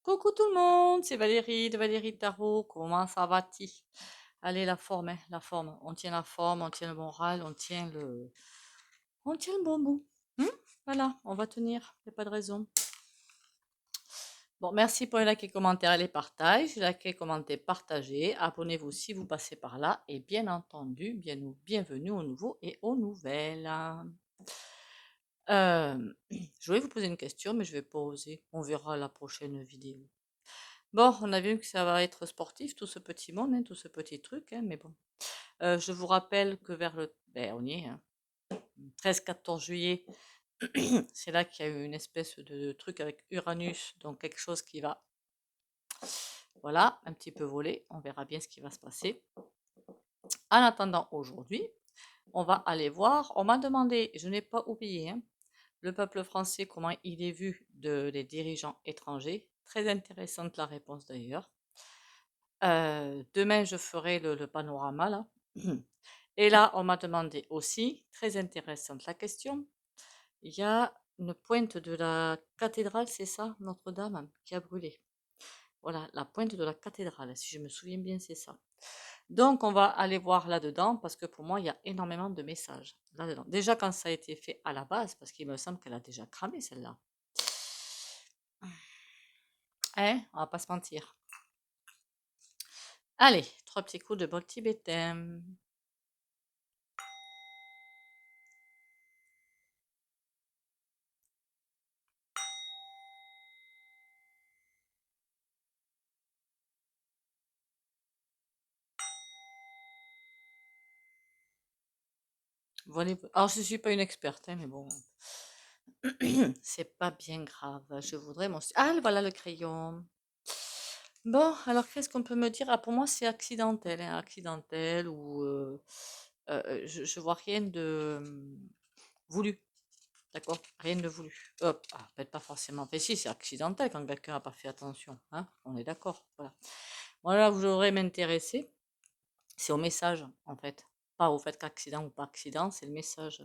Coucou tout le monde, c'est Valérie de Valérie Tarot. Comment ça va-t-il? Allez, la forme, hein, la forme. On tient la forme, on tient le moral, on tient le bon bout. Hmm. Voilà, on va tenir, il n'y a pas de raison. Bon, merci pour les likes et commentaires et les partages. Likez, commentez, partagez. Abonnez-vous si vous passez par là. Et bien entendu, bienvenue aux nouveaux et aux nouvelles. Je voulais vous poser une question, mais je vais pas oser. On verra la prochaine vidéo. Bon, on a vu que ça va être sportif, tout ce petit monde, hein, tout ce petit truc, hein, mais bon. Je vous rappelle que vers le... Ben, on y est, hein, 13-14 juillet, c'est là qu'il y a eu une espèce de truc avec Uranus, donc quelque chose qui va, voilà, un petit peu voler. On verra bien ce qui va se passer. En attendant, aujourd'hui, on va aller voir. On m'a demandé, je n'ai pas oublié, hein, le peuple français, comment il est vu des dirigeants étrangers. Très intéressante la réponse d'ailleurs. Demain, je ferai le panorama là. Et là, on m'a demandé aussi, très intéressante la question, il y a une pointe de la cathédrale, c'est ça, Notre-Dame, qui a brûlé. Voilà, la pointe de la cathédrale, si je me souviens bien, c'est ça. Donc, on va aller voir là-dedans, parce que pour moi, il y a énormément de messages là-dedans. Déjà, quand ça a été fait à la base, parce qu'il me semble qu'elle a déjà cramé celle-là. Hein, on va pas se mentir. Allez, 3 petits coups de bol tibétain. Alors, je suis pas une experte, hein, mais bon, c'est pas bien grave. Je voudrais mon... Ah, voilà le crayon. Bon, alors qu'est-ce qu'on peut me dire? Ah, pour moi, c'est accidentel, hein, accidentel ou je vois rien de voulu, d'accord? Rien de voulu. Hop, ah, peut-être pas forcément. Enfin, si, c'est accidentel quand quelqu'un n'a pas fait attention, hein? On est d'accord, voilà. Voilà, vous j'aurais m'intéresser, c'est au message, en fait. Pas au fait qu'accident ou pas accident, c'est le message.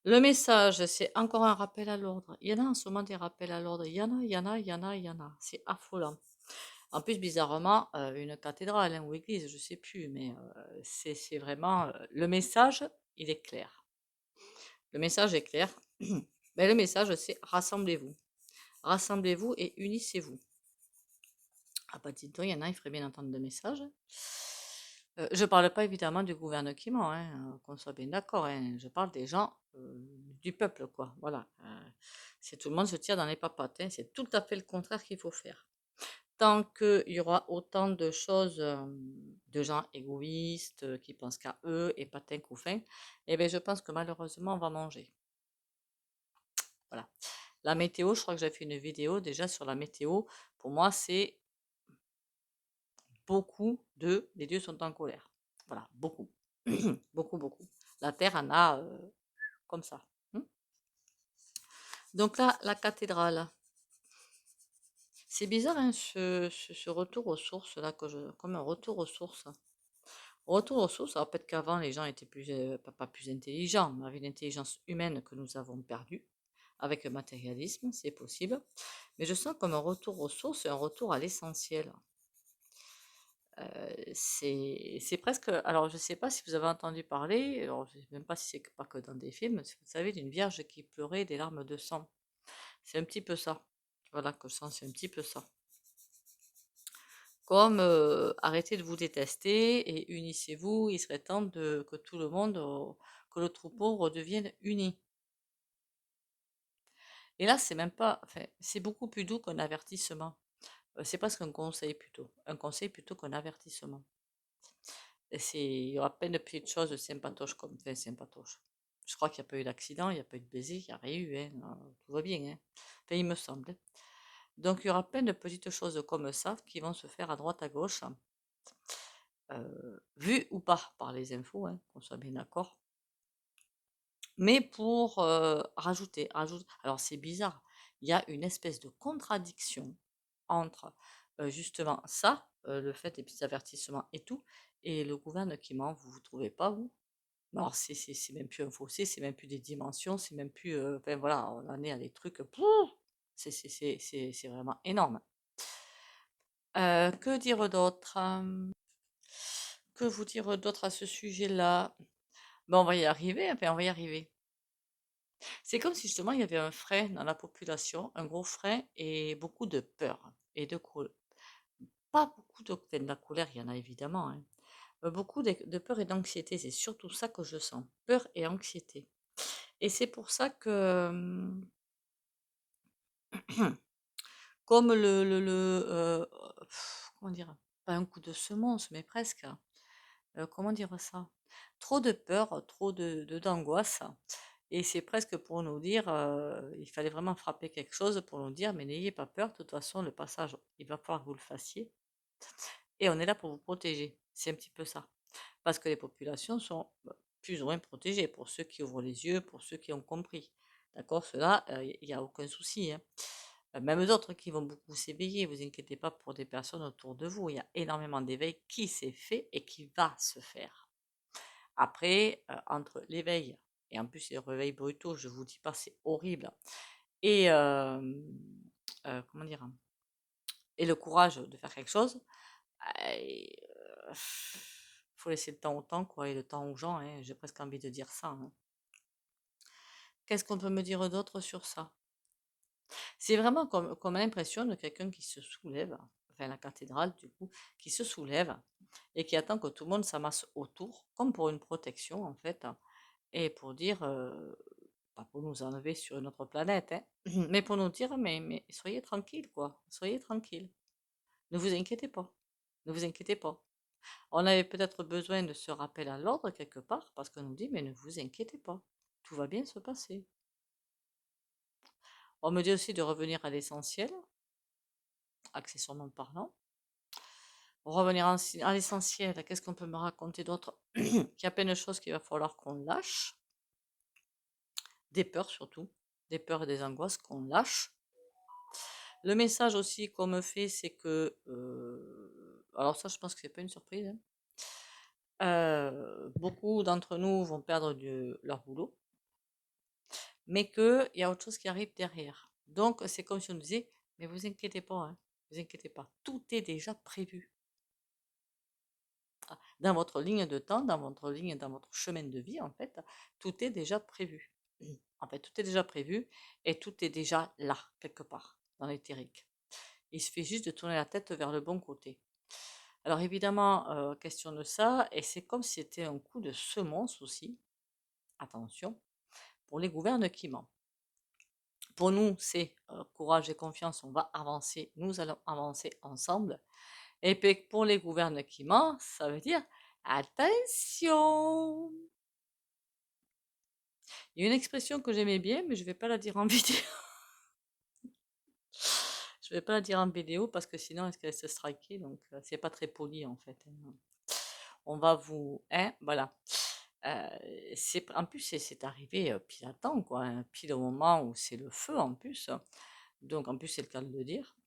Le message, c'est encore un rappel à l'ordre. Il y en a en ce moment des rappels à l'ordre. Il y en a, il y en a, il y en a, il y en a. C'est affolant. En plus, bizarrement, une cathédrale, hein, ou église, je sais plus, mais c'est vraiment le message, il est clair. Le message est clair. Mais le message, c'est rassemblez-vous. Rassemblez-vous et unissez-vous. Ah bah dis donc, il y en a, il ferait bien entendre le message. Je parle pas évidemment du gouvernement, hein, qu'on soit bien d'accord, hein. Je parle des gens du peuple, quoi. Voilà. C'est tout le monde se tire dans les papates, hein. C'est tout à fait le contraire qu'il faut faire. Tant qu'il y aura autant de choses, de gens égoïstes, qui pensent qu'à eux et patins couffins, eh bien, je pense que malheureusement, on va manger. Voilà. La météo, je crois que j'ai fait une vidéo déjà sur la météo. Pour moi, c'est beaucoup de les dieux sont en colère. Voilà, beaucoup. Beaucoup, beaucoup. La terre en a comme ça. Hmm. Donc là, la cathédrale. C'est bizarre, hein, ce retour aux sources, là, comme un retour aux sources. Retour aux sources, alors peut-être qu'avant, les gens étaient plus, pas plus intelligents, mais avec l'intelligence humaine que nous avons perdue, avec le matérialisme, c'est possible. Mais je sens comme un retour aux sources et un retour à l'essentiel. C'est presque. Alors, je ne sais pas si vous avez entendu parler, alors je ne sais même pas si c'est pas que dans des films, vous savez, d'une vierge qui pleurait des larmes de sang. C'est un petit peu ça. Voilà, que je sens, c'est un petit peu ça. Comme arrêtez de vous détester et unissez-vous, il serait temps que tout le monde, que le troupeau redevienne uni. Et là, c'est même pas, enfin, c'est beaucoup plus doux qu'un avertissement. C'est presque un conseil plutôt qu'un avertissement. Il y aura plein de petites choses sympatoches comme, enfin, sympatoches. Je crois qu'il n'y a pas eu d'accident, il n'y a pas eu de baiser, il n'y a rien eu, hein. Tout va bien, hein. Enfin, il me semble, hein. Donc, il y aura plein de petites choses comme ça qui vont se faire à droite, à gauche, vues ou pas par les infos, hein, qu'on soit bien d'accord. Mais pour alors c'est bizarre, il y a une espèce de contradiction entre justement ça, le fait des petits avertissements et tout, et le gouvernement, vous trouvez pas, vous? Alors c'est même plus un fossé, c'est même plus des dimensions, c'est même plus, enfin voilà, on en est à des trucs, pouf! C'est vraiment énorme. Que dire d'autre? Que vous dire d'autre à ce sujet-là? Ben, on va y arriver, enfin, on va y arriver. C'est comme si justement il y avait un frein dans la population, un gros frein et beaucoup de peur et de colère. Pas beaucoup de la colère, il y en a évidemment, hein. Beaucoup de peur et d'anxiété, c'est surtout ça que je sens, peur et anxiété. Et c'est pour ça que, comme comment dire? Pas un coup de semonce, mais presque, comment dire ça? Trop de peur, trop d'angoisse et c'est presque pour nous dire, il fallait vraiment frapper quelque chose pour nous dire: «Mais n'ayez pas peur, de toute façon le passage, il va falloir que vous le fassiez et on est là pour vous protéger». C'est un petit peu ça. Parce que les populations sont, plus ou moins protégées pour ceux qui ouvrent les yeux, pour ceux qui ont compris. D'accord? Cela, il y a aucun souci, hein. Même d'autres qui vont beaucoup s'éveiller, vous inquiétez pas pour des personnes autour de vous. Il y a énormément d'éveil qui s'est fait et qui va se faire. Après, entre l'éveil et en plus les réveils brutaux, je vous dis pas, c'est horrible et comment dire? Et le courage de faire quelque chose, et faut laisser le temps au temps, quoi et le temps aux gens, hein, j'ai presque envie de dire ça, hein. Qu'est-ce qu'on peut me dire d'autre sur ça? C'est vraiment comme l'impression de quelqu'un qui se soulève, enfin la cathédrale du coup, qui se soulève et qui attend que tout le monde s'amasse autour, comme pour une protection en fait, et pour dire, pas pour nous enlever sur une autre planète, hein, mais pour nous dire: «Mais soyez tranquilles quoi, soyez tranquilles. Ne vous inquiétez pas, ne vous inquiétez pas». On avait peut-être besoin de ce rappel à l'ordre quelque part parce qu'on nous dit: «Mais ne vous inquiétez pas, tout va bien se passer». On me dit aussi de revenir à l'essentiel, accessoirement parlant. Revenir à l'essentiel, qu'est-ce qu'on peut me raconter d'autre? Qu'il y a plein de choses qu'il va falloir qu'on lâche, des peurs surtout, des peurs et des angoisses qu'on lâche. Le message aussi qu'on me fait, c'est que, alors ça je pense que c'est pas une surprise, hein, beaucoup d'entre nous vont perdre leur boulot. Mais qu'il y a autre chose qui arrive derrière. Donc, c'est comme si on disait, mais vous inquiétez pas, hein, vous inquiétez pas, tout est déjà prévu. Dans votre ligne de temps, dans votre chemin de vie, en fait, tout est déjà prévu. En fait, tout est déjà prévu et tout est déjà là, quelque part, dans l'éthérique. Il suffit juste de tourner la tête vers le bon côté. Alors évidemment, question de ça, et c'est comme si c'était un coup de semonce aussi, attention, pour les gouvernements. Pour nous, c'est courage et confiance, on va avancer, nous allons avancer ensemble. Et puis pour les gouvernements, ça veut dire attention. Il y a une expression que j'aimais bien, mais je ne vais pas la dire en vidéo. Je vais pas la dire en vidéo parce que sinon, elle se striker, donc c'est pas très poli en fait, hein. On va vous, hein, voilà. En plus, c'est arrivé pile à temps, quoi, hein, pile au moment où c'est le feu en plus. Donc, en plus, c'est le cas de le dire.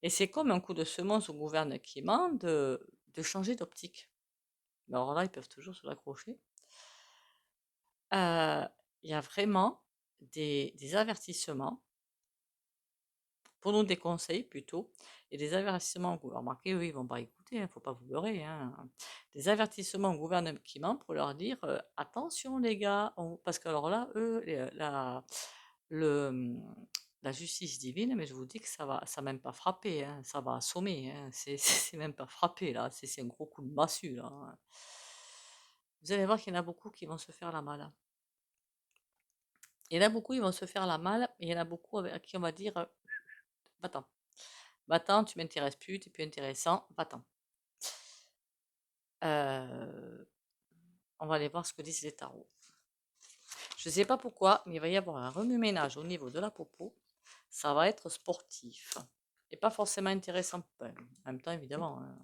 Et c'est comme un coup de semonce au gouvernement de changer d'optique. Mais alors là, ils peuvent toujours se l'accrocher. Il y a vraiment des avertissements, pour nous des conseils plutôt, et des avertissements. Remarquez, eux, ils vont pas écouter, il ne faut pas vous leurrer, hein. Des avertissements au gouvernement pour leur dire attention les gars, parce que alors là, eux, le, la justice divine, mais je vous dis que ça même pas frapper, hein, ça va assommer, hein, c'est même pas frapper là, c'est un gros coup de massue là, hein. Vous allez voir qu'il y en a beaucoup qui vont se faire la malle. Il y en a beaucoup, ils vont se faire la malle, et il y en a beaucoup à qui on va dire va-t'en, va-t'en, tu m'intéresses plus, tu n'es plus intéressant, va-t'en. On va aller voir ce que disent les tarots. Je ne sais pas pourquoi, mais il va y avoir un remue-ménage au niveau de la popo. Ça va être sportif et pas forcément intéressant. Ben, en même temps, évidemment, hein,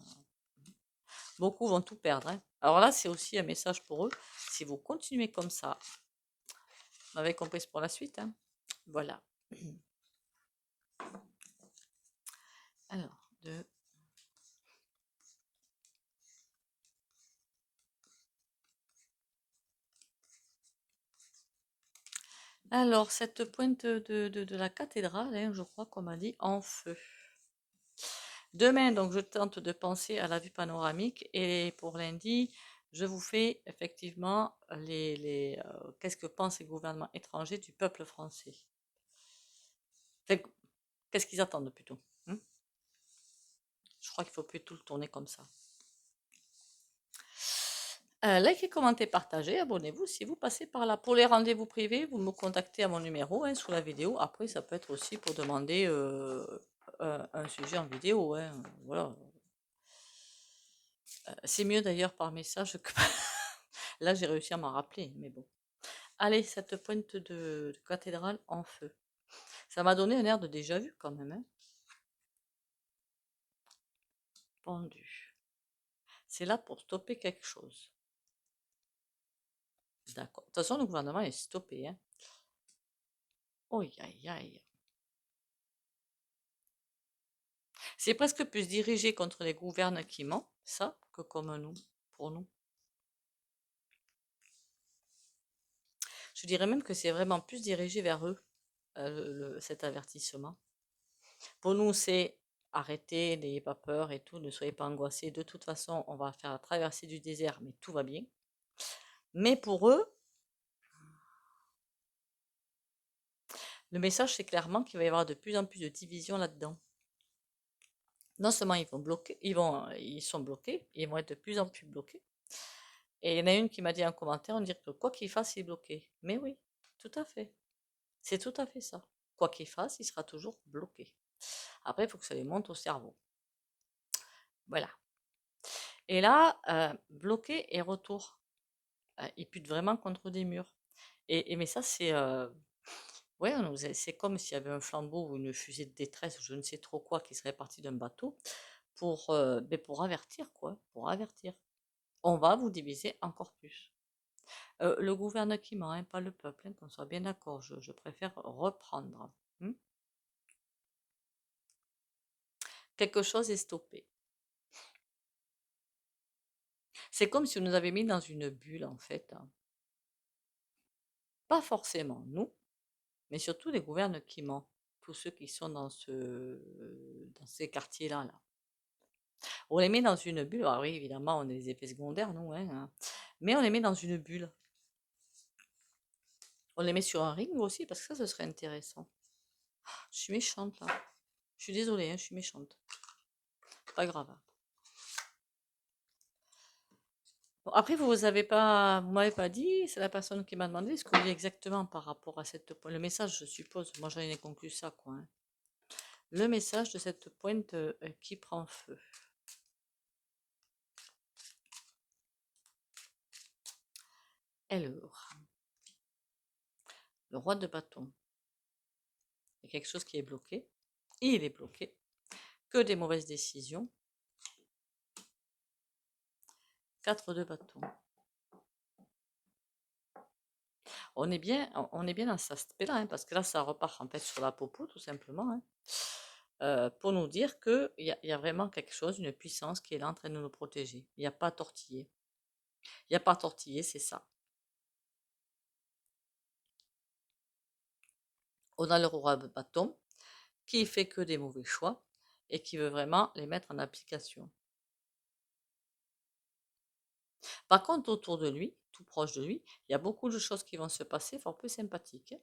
beaucoup vont tout perdre, hein. Alors là, c'est aussi un message pour eux. Si vous continuez comme ça, vous m'avez compris pour la suite, hein. Voilà. Alors, alors cette pointe de la cathédrale, hein, je crois qu'on m'a dit en feu. Demain, donc, je tente de penser à la vue panoramique et pour lundi, je vous fais effectivement qu'est-ce que pensent les gouvernements étrangers du peuple français. Enfin, qu'est-ce qu'ils attendent plutôt, hein. Je crois qu'il faut plus tout le tourner comme ça. Likez, commentez, partagez, abonnez-vous si vous passez par là. Pour les rendez-vous privés, vous me contactez à mon numéro hein, sous la vidéo. Après, ça peut être aussi pour demander un sujet en vidéo. Hein, voilà. C'est mieux d'ailleurs par message que... Là, j'ai réussi à m'en rappeler, mais bon. Allez, cette pointe de cathédrale en feu. Ça m'a donné un air de déjà-vu quand même. Hein. Pendu. C'est là pour stopper quelque chose. D'accord. De toute façon, le gouvernement est stoppé. Hein. Oh, aïe, aïe. C'est presque plus dirigé contre les gouvernements qui mentent, ça, que comme nous, pour nous. Je dirais même que c'est vraiment plus dirigé vers eux, cet avertissement. Pour nous, c'est arrêtez, n'ayez pas peur et tout, ne soyez pas angoissés. De toute façon, on va faire la traversée du désert, mais tout va bien. Mais pour eux, le message, c'est clairement qu'il va y avoir de plus en plus de divisions là-dedans. Non seulement ils vont bloquer, ils sont bloqués, ils vont être de plus en plus bloqués. Et il y en a une qui m'a dit en commentaire, on dirait que quoi qu'il fasse, il est bloqué. Mais oui, tout à fait. C'est tout à fait ça. Quoi qu'il fasse, il sera toujours bloqué. Après, il faut que ça lui monte au cerveau. Voilà. Et là, bloqué et retour. Il bute vraiment contre des murs. Mais ça, c'est ouais, c'est comme s'il y avait un flambeau ou une fusée de détresse, ou je ne sais trop quoi, qui serait parti d'un bateau pour avertir, quoi. Pour avertir. On va vous diviser encore plus. Le gouvernement, hein, pas le peuple, hein, qu'on soit bien d'accord, je préfère reprendre. Hmm. Quelque chose est stoppé. C'est comme si on nous avait mis dans une bulle, en fait. Hein. Pas forcément nous, mais surtout les gouvernements, tous ceux qui sont dans ces quartiers-là. Là. On les met dans une bulle. Alors oui, évidemment, on a des effets secondaires, nous, hein, mais on les met dans une bulle. On les met sur un ring aussi, parce que ça, ce serait intéressant. Je suis méchante, là. Je suis désolée, hein, je suis méchante. Pas grave. Bon, après, vous m'avez pas dit, c'est la personne qui m'a demandé ce que vous dites exactement par rapport à cette pointe. Le message, je suppose, moi j'en ai conclu ça, quoi. Hein. Le message de cette pointe qui prend feu. Alors, le roi de bâton. Il y a quelque chose qui est bloqué. Il est bloqué. Que des mauvaises décisions. 4 de bâton. On est bien dans cet aspect-là, hein, parce que là, ça repart en fait sur la popo, tout simplement. Hein, pour nous dire qu'il y a vraiment quelque chose, une puissance qui est là en train de nous protéger. Il n'y a pas à tortiller. Il n'y a pas à tortiller, c'est ça. On a le roi de bâton qui fait que des mauvais choix et qui veut vraiment les mettre en application. Par contre, autour de lui, tout proche de lui, il y a beaucoup de choses qui vont se passer fort peu sympathiques. Hein.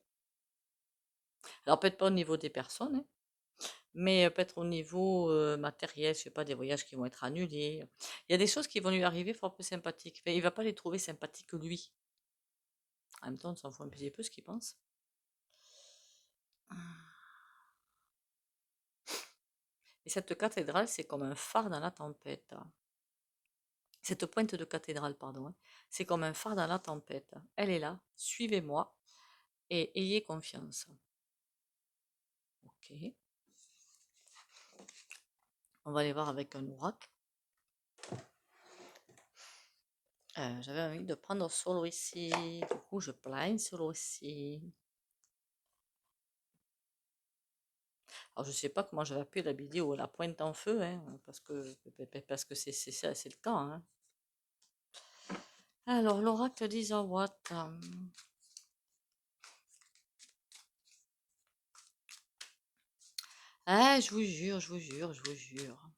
Alors peut-être pas au niveau des personnes, hein, mais peut-être au niveau matériel, je sais pas, des voyages qui vont être annulés. Il y a des choses qui vont lui arriver fort peu sympathiques. Enfin, il va pas les trouver sympathiques lui. En même temps, on s'en fout un petit peu ce qu'il pense. Et cette cathédrale, c'est comme un phare dans la tempête. Cette pointe de cathédrale, pardon. Hein, c'est comme un phare dans la tempête. Elle est là, suivez-moi et ayez confiance. Ok. On va aller voir avec un oracle. J'avais envie de prendre solo ici. Du coup, je plains solo ici. Alors, je sais pas comment j'avais pu la vidéo la pointe en feu, hein, parce que c'est ça, c'est le cas. Hein. Alors, l'oracle d'Isawat. Ah, je vous jure, je vous jure, je vous jure.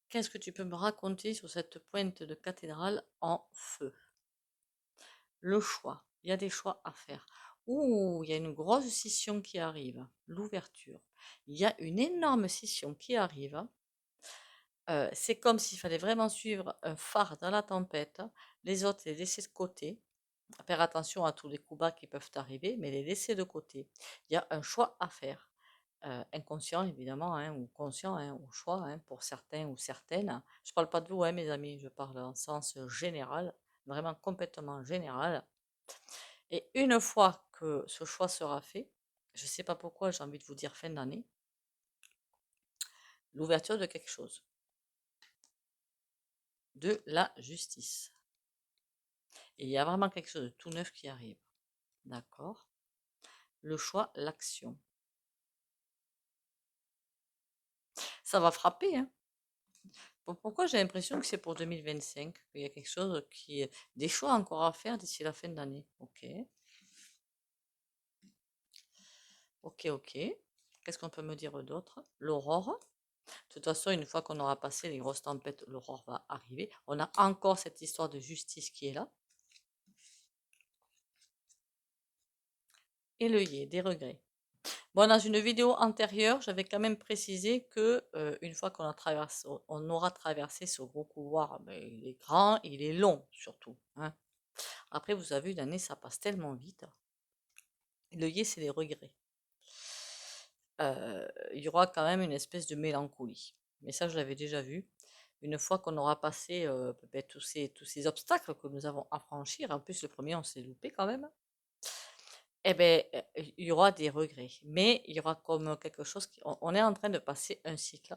Qu'est-ce que tu peux me raconter sur cette pointe de cathédrale en feu? Le choix. Il y a des choix à faire. Ouh, il y a une grosse scission qui arrive. L'ouverture. Il y a une énorme scission qui arrive. C'est comme s'il fallait vraiment suivre un phare dans la tempête. Les autres, les laisser de côté. Faire attention à tous les coups bas qui peuvent arriver, mais les laisser de côté. Il y a un choix à faire. Inconscient évidemment, hein, ou conscient, hein, au choix, hein, pour certains ou certaines. Je ne parle pas de vous, hein, mes amis, je parle en sens général, vraiment complètement général. Et une fois que ce choix sera fait, je ne sais pas pourquoi j'ai envie de vous dire fin d'année, l'ouverture de quelque chose, de la justice. Et il y a vraiment quelque chose de tout neuf qui arrive. D'accord? Le choix, l'action. Ça va frapper, hein. Pourquoi j'ai l'impression que c'est pour 2025, qu'il y a quelque chose qui... Des choix encore à faire d'ici la fin d'année. Ok, ok, ok. Qu'est-ce qu'on peut me dire d'autre? L'aurore. De toute façon, une fois qu'on aura passé les grosses tempêtes, l'aurore va arriver. On a encore cette histoire de justice qui est là. Et l'œillet, des regrets. Bon, dans une vidéo antérieure, j'avais quand même précisé que une fois on aura traversé ce gros couloir, ben, il est grand, il est long surtout, hein. Après, vous avez vu, l'année, ça passe tellement vite. L'œillet, c'est les regrets. Il y aura quand même une espèce de mélancolie. Mais ça, je l'avais déjà vu. Une fois qu'on aura passé peut-être tous ces obstacles que nous avons à franchir, en plus le premier, on s'est loupé quand même, eh ben, il y aura des regrets. Mais il y aura comme quelque chose on est en train de passer un cycle.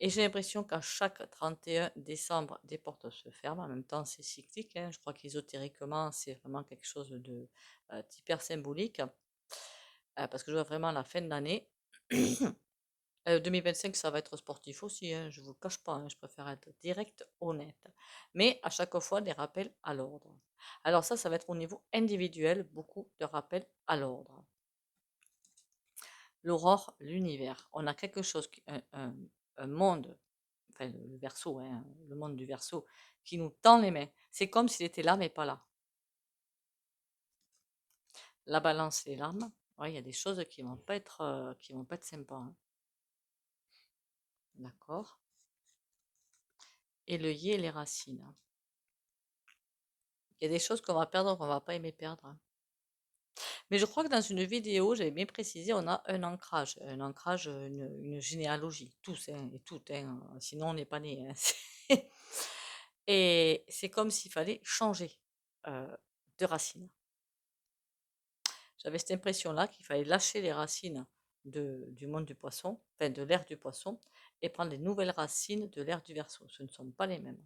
Et j'ai l'impression qu'à chaque 31 décembre, des portes se ferment. En même temps, c'est cyclique, hein. Je crois qu'ésotériquement, c'est vraiment quelque chose d'hyper symbolique. Parce que je vois vraiment la fin de l'année. 2025, ça va être sportif aussi, hein, je ne vous le cache pas, hein, je préfère être direct, honnête. Mais à chaque fois, des rappels à l'ordre. Alors ça va être au niveau individuel, beaucoup de rappels à l'ordre. L'aurore, l'univers. On a quelque chose, un monde, enfin le Verseau, hein, le monde du Verseau, qui nous tend les mains. C'est comme s'il était là, mais pas là. La balance, les larmes. Ouais, il y a des choses qui vont pas être sympas, hein. D'accord. Et l'œillet et les racines. Il y a des choses qu'on va perdre, qu'on va pas aimer perdre, hein. Mais je crois que dans une vidéo, j'avais bien précisé, on a un ancrage, une généalogie, tous, hein, et toutes, hein, sinon on n'est pas né, hein. Et c'est comme s'il fallait changer euh, de racines. J'avais cette impression-là qu'il fallait lâcher les racines du monde du poisson, enfin de l'ère du poisson, et prendre les nouvelles racines de l'ère du Verseau. Ce ne sont pas les mêmes.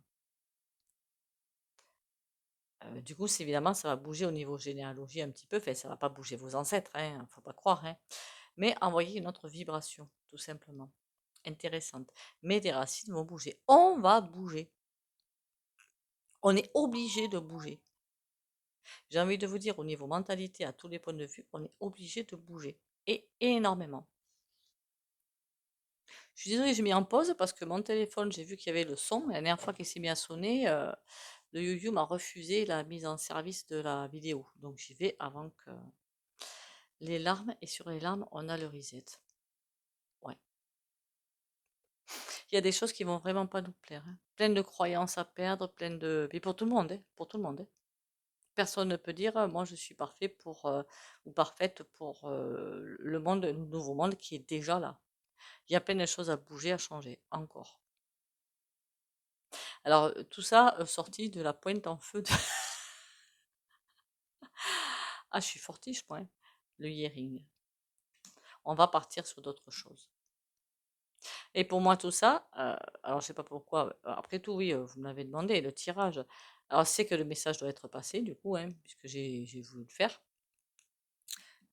Du coup, évidemment, ça va bouger au niveau généalogie un petit peu. Enfin, ça va pas bouger vos ancêtres, hein, faut pas croire, hein. Mais envoyer une autre vibration, tout simplement. Intéressante. Mais des racines vont bouger. On va bouger. On est obligé de bouger. J'ai envie de vous dire, au niveau mentalité, à tous les points de vue, on est obligé de bouger. Et énormément. Je suis désolée, j'ai mis en pause parce que mon téléphone, j'ai vu qu'il y avait le son. La dernière fois qu'il s'est mis à sonner, le YouYou m'a refusé la mise en service de la vidéo. Donc j'y vais avant que les larmes. Et sur les larmes, on a le reset. Ouais. Il y a des choses qui vont vraiment pas nous plaire, hein. Plein de croyances à perdre, plein de... Mais pour tout le monde, hein, pour tout le monde, hein. Personne ne peut dire, moi je suis parfait pour, ou parfaite pour le monde, le nouveau monde qui est déjà là. Il y a plein de choses à bouger, à changer, encore. Alors, tout ça sorti de la pointe en feu de... Ah, je suis fortiche, moi, hein. Le hearing. On va partir sur d'autres choses. Et pour moi, tout ça, alors je sais pas pourquoi, après tout, oui, vous me l'avez demandé, le tirage. Alors, c'est que le message doit être passé, du coup, hein, puisque j'ai voulu le faire.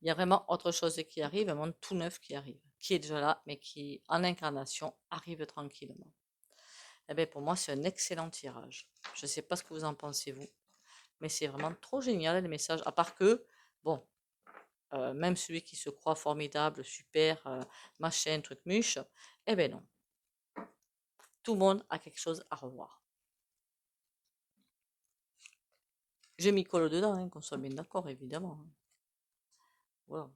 Il y a vraiment autre chose qui arrive, un monde tout neuf qui arrive, qui est déjà là, mais qui, en incarnation, arrive tranquillement. Eh bien, pour moi, c'est un excellent tirage. Je ne sais pas ce que vous en pensez, vous, mais c'est vraiment trop génial, le message. À part que, bon, même celui qui se croit formidable, super, machin, truc muche, eh ben non. Tout le monde a quelque chose à revoir. Je m'y colle dedans, hein, qu'on soit bien d'accord, évidemment, hein. Voilà.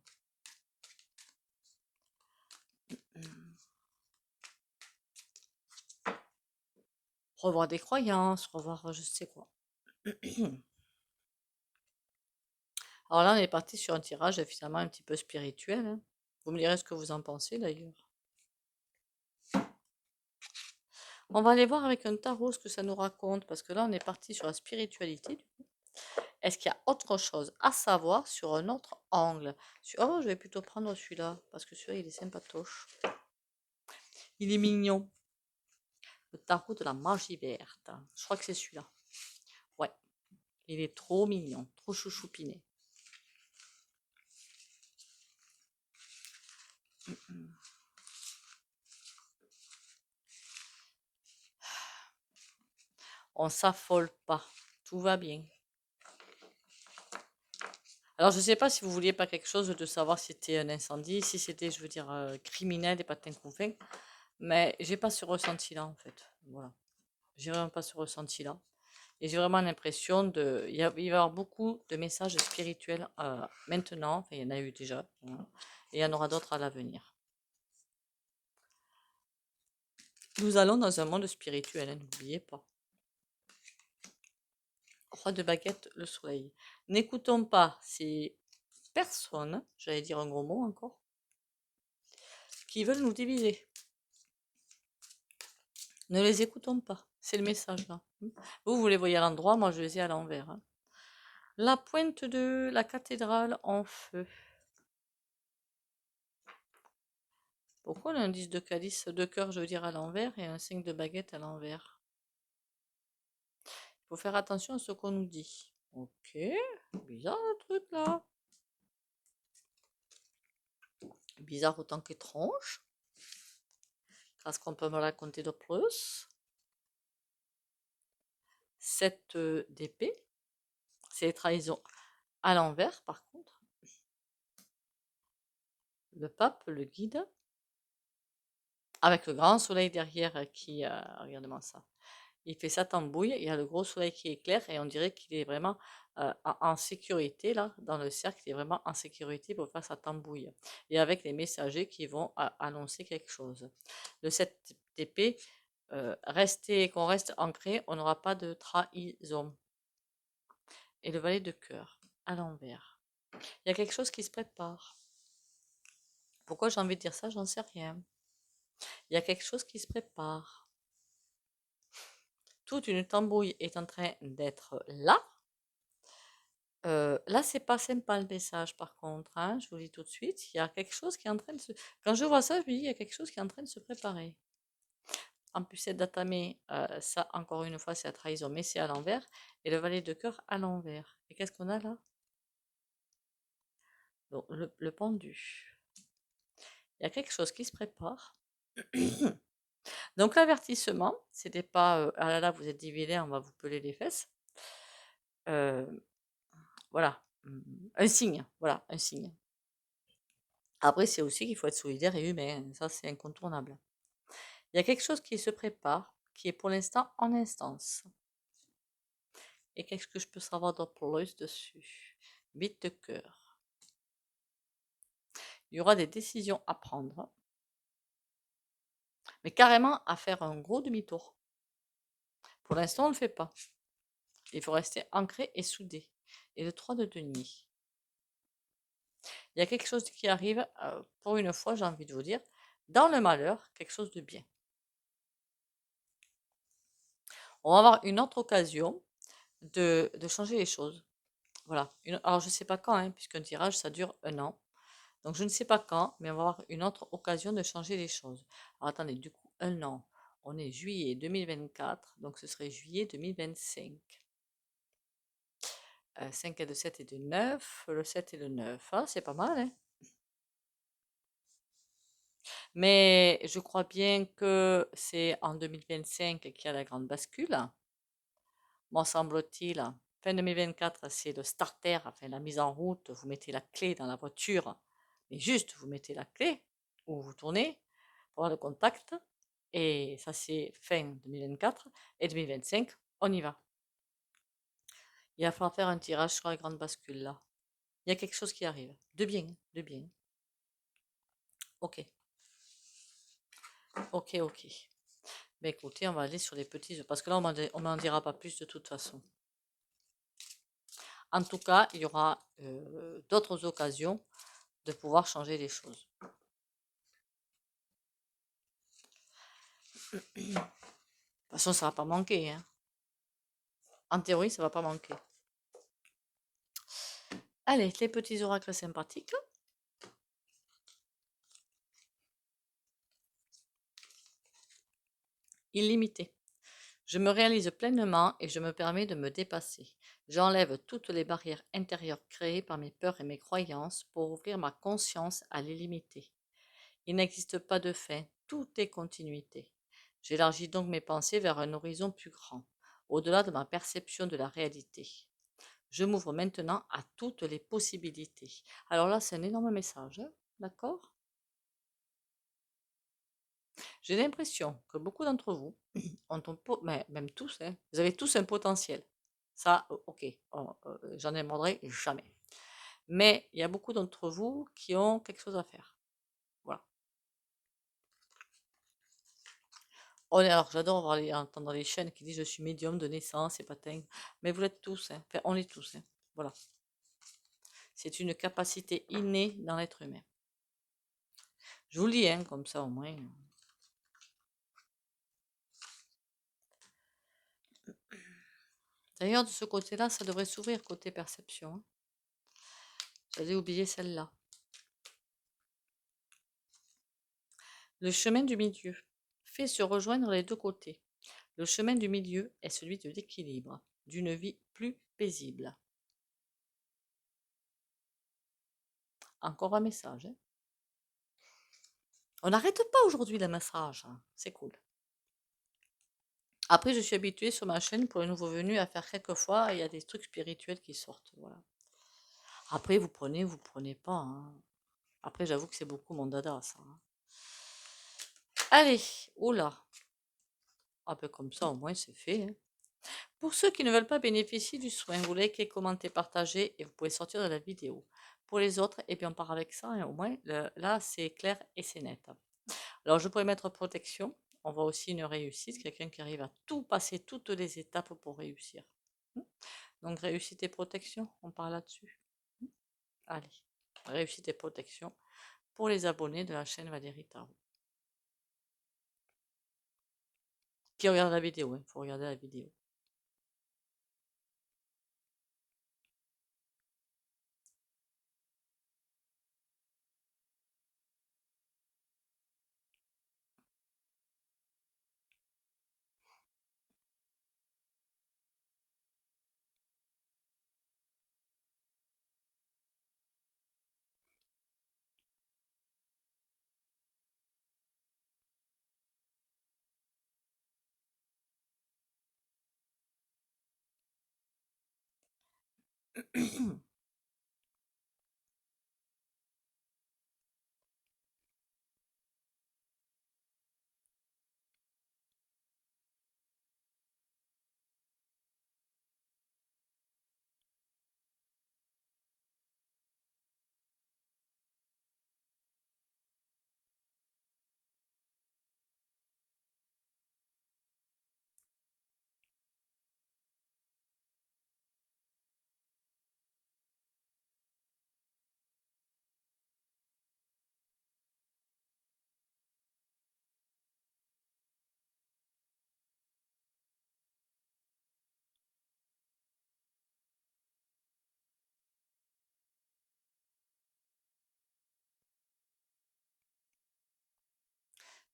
Revoir des croyances, revoir je sais quoi. Alors là, on est parti sur un tirage finalement un petit peu spirituel, hein. Vous me direz ce que vous en pensez d'ailleurs. On va aller voir avec un tarot ce que ça nous raconte, parce que là, on est parti sur la spiritualité, du coup. Est-ce qu'il y a autre chose à savoir sur un autre angle? Oh, je vais plutôt prendre celui-là, parce que celui-là, il est sympatoche. Il est mignon. Le tarot de la magie verte. Je crois que c'est celui-là. Ouais, il est trop mignon, trop chouchoupiné. On s'affole pas, tout va bien. Alors, je ne sais pas si vous vouliez pas quelque chose de savoir si c'était un incendie, si c'était, je veux dire, criminel et pas de mais j'ai pas ce ressenti-là, en fait. Voilà. J'ai vraiment pas ce ressenti-là. Et j'ai vraiment l'impression il va y avoir beaucoup de messages spirituels maintenant. Enfin, il y en a eu déjà, hein, et il y en aura d'autres à l'avenir. Nous allons dans un monde spirituel, hein, n'oubliez pas. Roi de baguette, le soleil. N'écoutons pas ces personnes, j'allais dire un gros mot encore, qui veulent nous diviser. Ne les écoutons pas. C'est le message là. Vous les voyez à l'endroit, moi je les ai à l'envers, hein. La pointe de la cathédrale en feu. Pourquoi on a un 10 de calice, de cœur, je veux dire, à l'envers et un 5 de baguette à l'envers? Il faut faire attention à ce qu'on nous dit. Ok, bizarre le truc là. Bizarre autant qu'étrange. Qu'est-ce qu'on peut me raconter de plus? 7 d'épée. C'est les trahisons à l'envers par contre. Le pape, le guide. Avec le grand soleil derrière qui, regardez-moi ça. Il fait sa tambouille, il y a le gros soleil qui éclaire et on dirait qu'il est vraiment en sécurité là, dans le cercle, il est vraiment en sécurité pour faire sa tambouille. Et avec les messagers qui vont annoncer quelque chose. Le 7 d'épée, qu'on reste ancré, on n'aura pas de trahison. Et le valet de cœur, à l'envers. Il y a quelque chose qui se prépare. Pourquoi j'ai envie de dire ça, j'en sais rien. Il y a quelque chose qui se prépare. Toute une tambouille est en train d'être là. Là, c'est pas sympa le message par contre, hein, je vous le dis tout de suite. Il y a quelque chose qui est en train de se... Quand je vois ça, je me dis, il y a quelque chose qui est en train de se préparer. En plus, cette datamé, ça, encore une fois, c'est la trahison, mais c'est à l'envers. Et le valet de cœur à l'envers. Et qu'est-ce qu'on a là? Donc, le pendu. Il y a quelque chose qui se prépare. Donc, l'avertissement, c'était pas ah là là, vous êtes dividé, on va vous peler les fesses. Voilà, un signe, voilà, un signe. Après, c'est aussi qu'il faut être solidaire et humain, hein, ça c'est incontournable. Il y a quelque chose qui se prépare, qui est pour l'instant en instance. Et qu'est-ce que je peux savoir de plus dessus? 8 de cœur. Il y aura des décisions à prendre, mais carrément à faire un gros demi-tour. Pour l'instant, on ne le fait pas. Il faut rester ancré et soudé. Et le 3 de denier. Il y a quelque chose qui arrive, pour une fois, j'ai envie de vous dire, dans le malheur, quelque chose de bien. On va avoir une autre occasion de changer les choses. Voilà. Alors, je ne sais pas quand, hein, puisqu'un tirage, ça dure 1 an. Donc, je ne sais pas quand, mais on va avoir une autre occasion de changer les choses. Alors, attendez, du coup, 1 an. On est juillet 2024, donc ce serait juillet 2025. 5 et de 7 et de 9. Le 7 et le 9. Ah, c'est pas mal, hein? Mais je crois bien que c'est en 2025 qu'il y a la grande bascule, m'en semble-t-il. Fin 2024, c'est le starter, enfin la mise en route. Vous mettez la clé dans la voiture, mais juste vous mettez la clé ou vous tournez pour avoir le contact. Et ça, c'est fin 2024. Et 2025, on y va. Il va falloir faire un tirage sur la grande bascule là. Il y a quelque chose qui arrive. De bien, de bien. Ok, ok, ok. Ben écoutez, on va aller sur les petits œufs, parce que là, on m'en dira pas plus de toute façon. En tout cas, il y aura d'autres occasions de pouvoir changer les choses. De toute façon, ça va pas manquer, hein. En théorie, ça va pas manquer. Allez, les petits oracles sympathiques. Illimité. Je me réalise pleinement et je me permets de me dépasser. J'enlève toutes les barrières intérieures créées par mes peurs et mes croyances pour ouvrir ma conscience à l'illimité. Il n'existe pas de fin, tout est continuité. J'élargis donc mes pensées vers un horizon plus grand, au-delà de ma perception de la réalité. Je m'ouvre maintenant à toutes les possibilités. Alors là, c'est un énorme message, hein, d'accord? J'ai l'impression que beaucoup d'entre vous ont mais même tous, hein, vous avez tous un potentiel. Ça, ok, j'en ai jamais. Mais il y a beaucoup d'entre vous qui ont quelque chose à faire. Voilà. Alors, j'adore entendre les chaînes qui disent je suis médium de naissance et patin. Mais vous l'êtes tous, hein. Enfin, on l'est tous, hein. Voilà. C'est une capacité innée dans l'être humain. Je vous le dis, hein, comme ça au moins. D'ailleurs, de ce côté-là, ça devrait s'ouvrir côté perception, hein. J'avais oublié celle-là. Le chemin du milieu fait se rejoindre les deux côtés. Le chemin du milieu est celui de l'équilibre, d'une vie plus paisible. Encore un message, hein. On n'arrête pas aujourd'hui les messages, hein. C'est cool. Après, je suis habituée sur ma chaîne pour les nouveaux venus à faire quelques fois, il y a des trucs spirituels qui sortent. Voilà. Après, vous prenez pas, hein. Après, j'avoue que c'est beaucoup mon dada, ça, hein. Allez, oula. Un peu comme ça, au moins, c'est fait, hein. Pour ceux qui ne veulent pas bénéficier du soin, vous likez, commentez, partagez et vous pouvez sortir de la vidéo. Pour les autres, eh bien, on part avec ça et au moins, là, c'est clair et c'est net. Alors, je pourrais mettre protection. On voit aussi une réussite, quelqu'un qui arrive à tout passer, toutes les étapes pour réussir. Donc, réussite et protection, on parle là-dessus. Allez, réussite et protection pour les abonnés de la chaîne Valérie Tarot. Qui regarde la vidéo, il faut regarder la vidéo.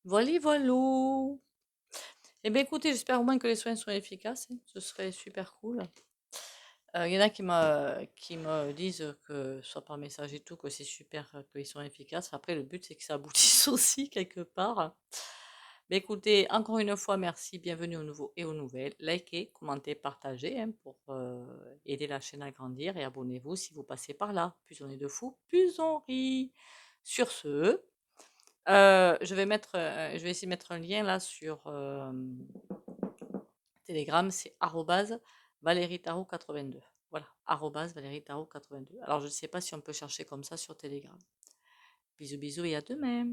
Voilà, voilà. Eh bien, écoutez, j'espère au moins que les soins sont efficaces, hein. Ce serait super cool. Il y en a qui me disent que, soit par message et tout, que c'est super, qu'ils sont efficaces. Après, le but, c'est que ça aboutisse aussi quelque part. Mais écoutez, encore une fois, merci, bienvenue aux nouveaux et aux nouvelles. Likez, commentez, partagez hein, pour aider la chaîne à grandir et abonnez-vous si vous passez par là. Plus on est de fous, plus on rit. Sur ce, je vais essayer de mettre un lien là sur Telegram, c'est Valérie Tarot 82. Voilà, Valérie Tarot 82. Alors je ne sais pas si on peut chercher comme ça sur Telegram. Bisous bisous et à demain.